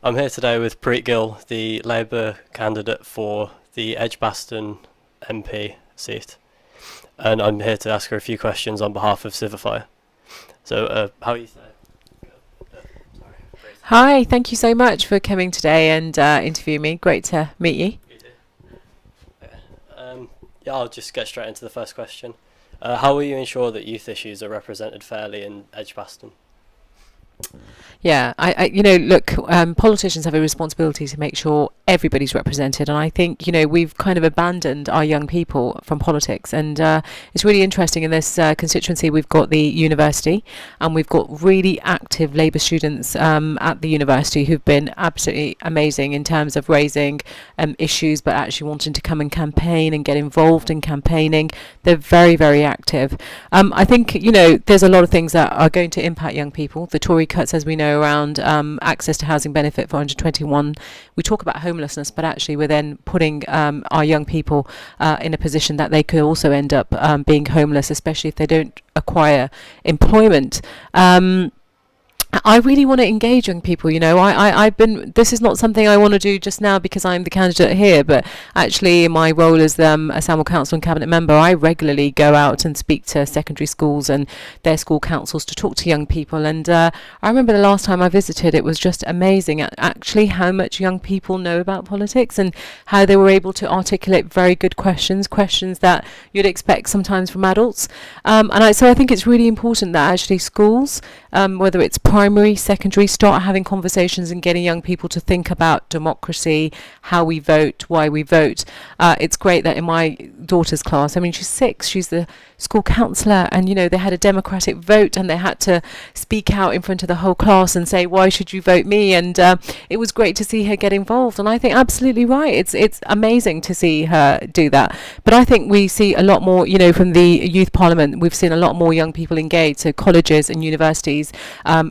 I'm here today with Preet Gill, the Labour candidate for the Edgbaston MP seat, and I'm here to ask her a few questions on behalf of Civify. So, how are you today? Hi, thank you so much for coming today and interviewing me. Great to meet you. You too. Okay. Yeah, I'll just get straight into the first question. How will you ensure that youth issues are represented fairly in Edgbaston? Yeah, look, politicians have a responsibility to make sure everybody's represented, and I think, we've kind of abandoned our young people from politics, and it's really interesting in this constituency. We've got the university, and we've got really active Labour students at the university who've been absolutely amazing in terms of raising issues, but actually wanting to come and campaign and get involved in campaigning. They're very, very active. I think, there's a lot of things that are going to impact young people. The Tory cuts, as we know, around access to housing benefit for 121. We talk about homelessness, but actually we're then putting our young people in a position that they could also end up being homeless, especially if they don't acquire employment. I really want to engage young people. I've been, this is not something I want to do just now because I'm the candidate here, but actually in my role as a Samuel Council and Cabinet member, I regularly go out and speak to secondary schools and their school councils to talk to young people. And I remember the last time I visited, it was just amazing actually how much young people know about politics and how they were able to articulate very good questions that you'd expect sometimes from adults. So I think it's really important that actually schools, whether it's primary, secondary, start having conversations and getting young people to think about democracy, how we vote, why we vote. It's great that in my daughter's class, she's 6, she's the school counsellor, and they had a democratic vote and they had to speak out in front of the whole class and say, why should you vote me? And it was great to see her get involved, and I think absolutely right. It's amazing to see her do that. But I think we see a lot more, from the youth parliament, we've seen a lot more young people engaged, so colleges and universities,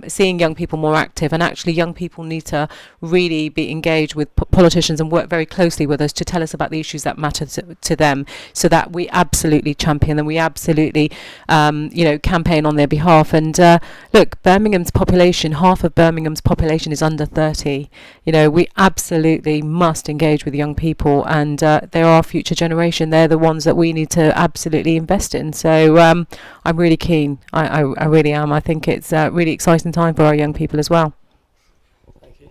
seeing young people more active, and actually young people need to really be engaged with politicians and work very closely with us to tell us about the issues that matter to them, so that we absolutely champion them, we absolutely campaign on their behalf. And look, Birmingham's population, half of Birmingham's population is under 30. We absolutely must engage with young people, and they're our future generation. They're the ones that we need to absolutely invest in. So I'm really keen. I really am. I think it's a really exciting time for our young people as well. Thank you.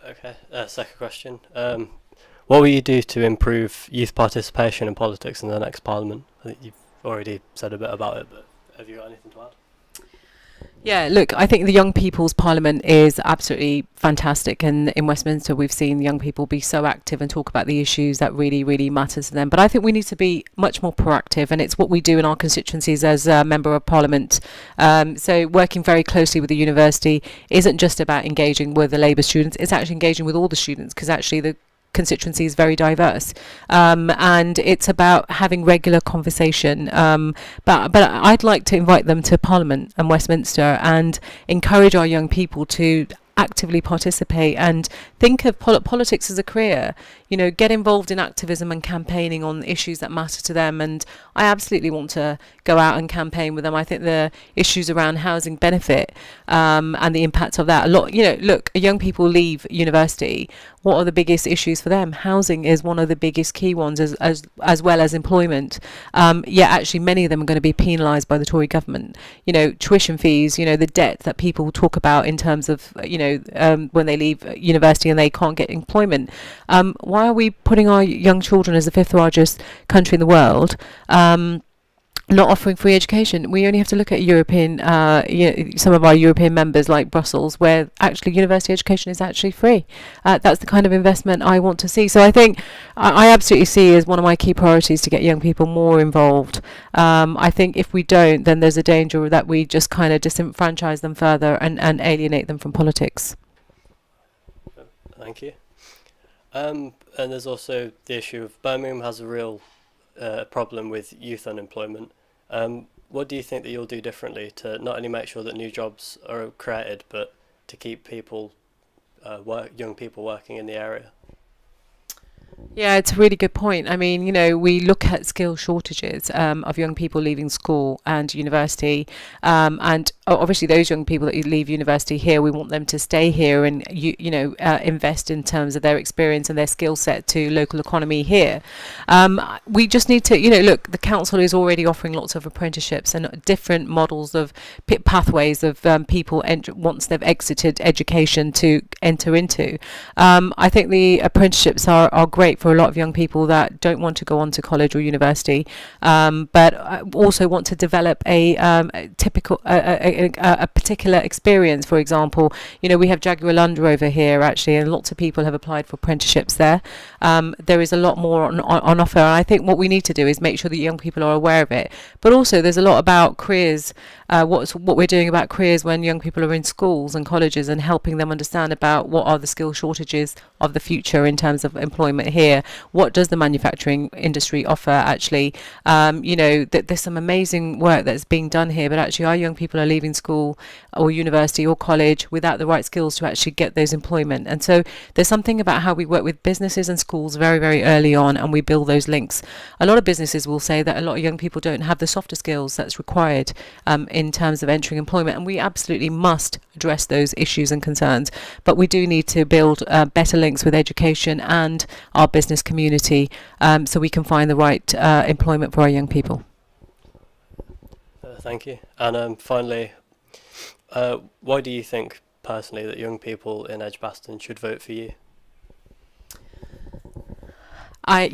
Okay, second question. What will you do to improve youth participation in politics in the next parliament? I think you've already said a bit about it, but have you got anything to add? Yeah, look, I think the Young People's Parliament is absolutely fantastic, and in Westminster we've seen young people be so active and talk about the issues that really, really matter to them. But I think we need to be much more proactive, and it's what we do in our constituencies as a Member of Parliament. So working very closely with the university isn't just about engaging with the Labour students, it's actually engaging with all the students, because actually the constituency is very diverse, and it's about having regular conversation, but I'd like to invite them to Parliament and Westminster and encourage our young people to actively participate and think of politics as a career. Get involved in activism and campaigning on issues that matter to them. And I absolutely want to go out and campaign with them. I think the issues around housing benefit and the impact of that, look, young people leave university. What are the biggest issues for them? Housing is one of the biggest key ones, as well as employment. Yet actually many of them are going to be penalised by the Tory government. Tuition fees, the debt that people talk about in terms of, when they leave university and they can't get employment. Why are we putting our young children as the 5th largest country in the world, not offering free education? We only have to look at European, some of our European members like Brussels, where actually university education is actually free. That's the kind of investment I want to see. So I think I absolutely see as one of my key priorities to get young people more involved. I think if we don't, then there's a danger that we just kind of disenfranchise them further and alienate them from politics. Thank you. And there's also the issue of Birmingham has a real problem with youth unemployment. What do you think that you'll do differently to not only make sure that new jobs are created, but to keep people, young people working in the area? Yeah, it's a really good point. I mean, we look at skill shortages of young people leaving school and university, and obviously those young people that leave university here, we want them to stay here and invest in terms of their experience and their skill set to local economy here. We just need to, look, the council is already offering lots of apprenticeships and different models of pathways of people once they've exited education to enter into. I think the apprenticeships are great for a lot of young people that don't want to go on to college or university, but also want to develop a particular experience. For example, we have Jaguar London over here actually, and lots of people have applied for apprenticeships there. There is a lot more on offer, and I think what we need to do is make sure that young people are aware of it. But also there's a lot about careers, what we're doing about careers when young people are in schools and colleges, and helping them understand about what are the skill shortages of the future in terms of employment here. What does the manufacturing industry offer actually? There's some amazing work that's being done here, but actually our young people are leaving school or university or college without the right skills to actually get those employment. And so there's something about how we work with businesses and schools very, very early on, and we build those links. A lot of businesses will say that a lot of young people don't have the softer skills that's required in terms of entering employment, and we absolutely must address those issues and concerns. But we do need to build better links with education and our business community, so we can find the right employment for our young people. Thank you. And finally, why do you think personally that young people in Edgbaston should vote for you? I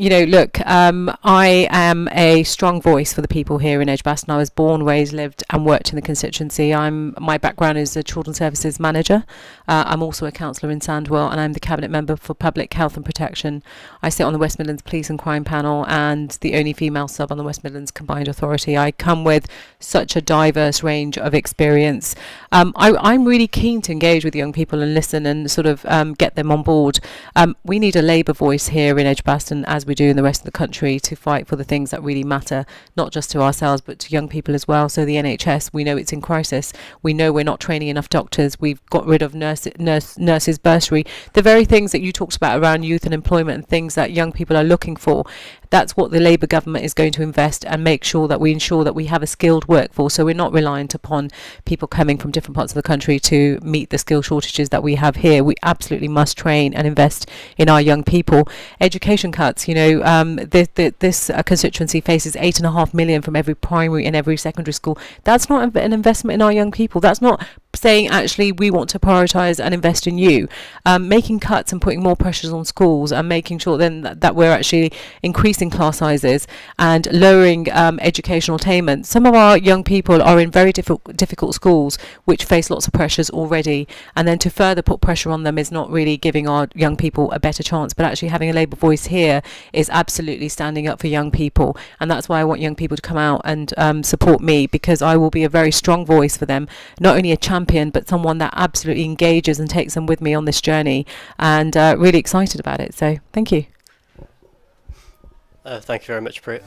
am a strong voice for the people here in Edgbaston. I was born, raised, lived and worked in the constituency. My background is a children's services manager. I'm also a councillor in Sandwell, and I'm the cabinet member for public health and protection. I sit on the West Midlands Police and Crime Panel and the only female sub on the West Midlands Combined Authority. I come with such a diverse range of experience. I'm really keen to engage with young people and listen and sort of get them on board. We need a Labour voice here in Edgbaston, as we do in the rest of the country, to fight for the things that really matter, not just to ourselves but to young people as well. So the NHS, we know it's in crisis. We know we're not training enough doctors. We've got rid of nurses bursary. The very things that you talked about around youth and employment and things that young people are looking for. That's what the Labour government is going to invest and make sure that we ensure that we have a skilled workforce, so we're not reliant upon people coming from different parts of the country to meet the skill shortages that we have here. We absolutely must train and invest in our young people. Education cuts, this constituency faces 8.5 million from every primary and every secondary school. That's not an investment in our young people. That's not saying actually we want to prioritise and invest in you. Making cuts and putting more pressures on schools and making sure then that we're actually increasing class sizes and lowering educational attainment. Some of our young people are in very difficult schools which face lots of pressures already, and then to further put pressure on them is not really giving our young people a better chance. But actually having a Labour voice here is absolutely standing up for young people, and that's why I want young people to come out and support me, because I will be a very strong voice for them, not only a champion but someone that absolutely engages and takes them with me on this journey, and really excited about it. So thank you. Thank you very much, Preet.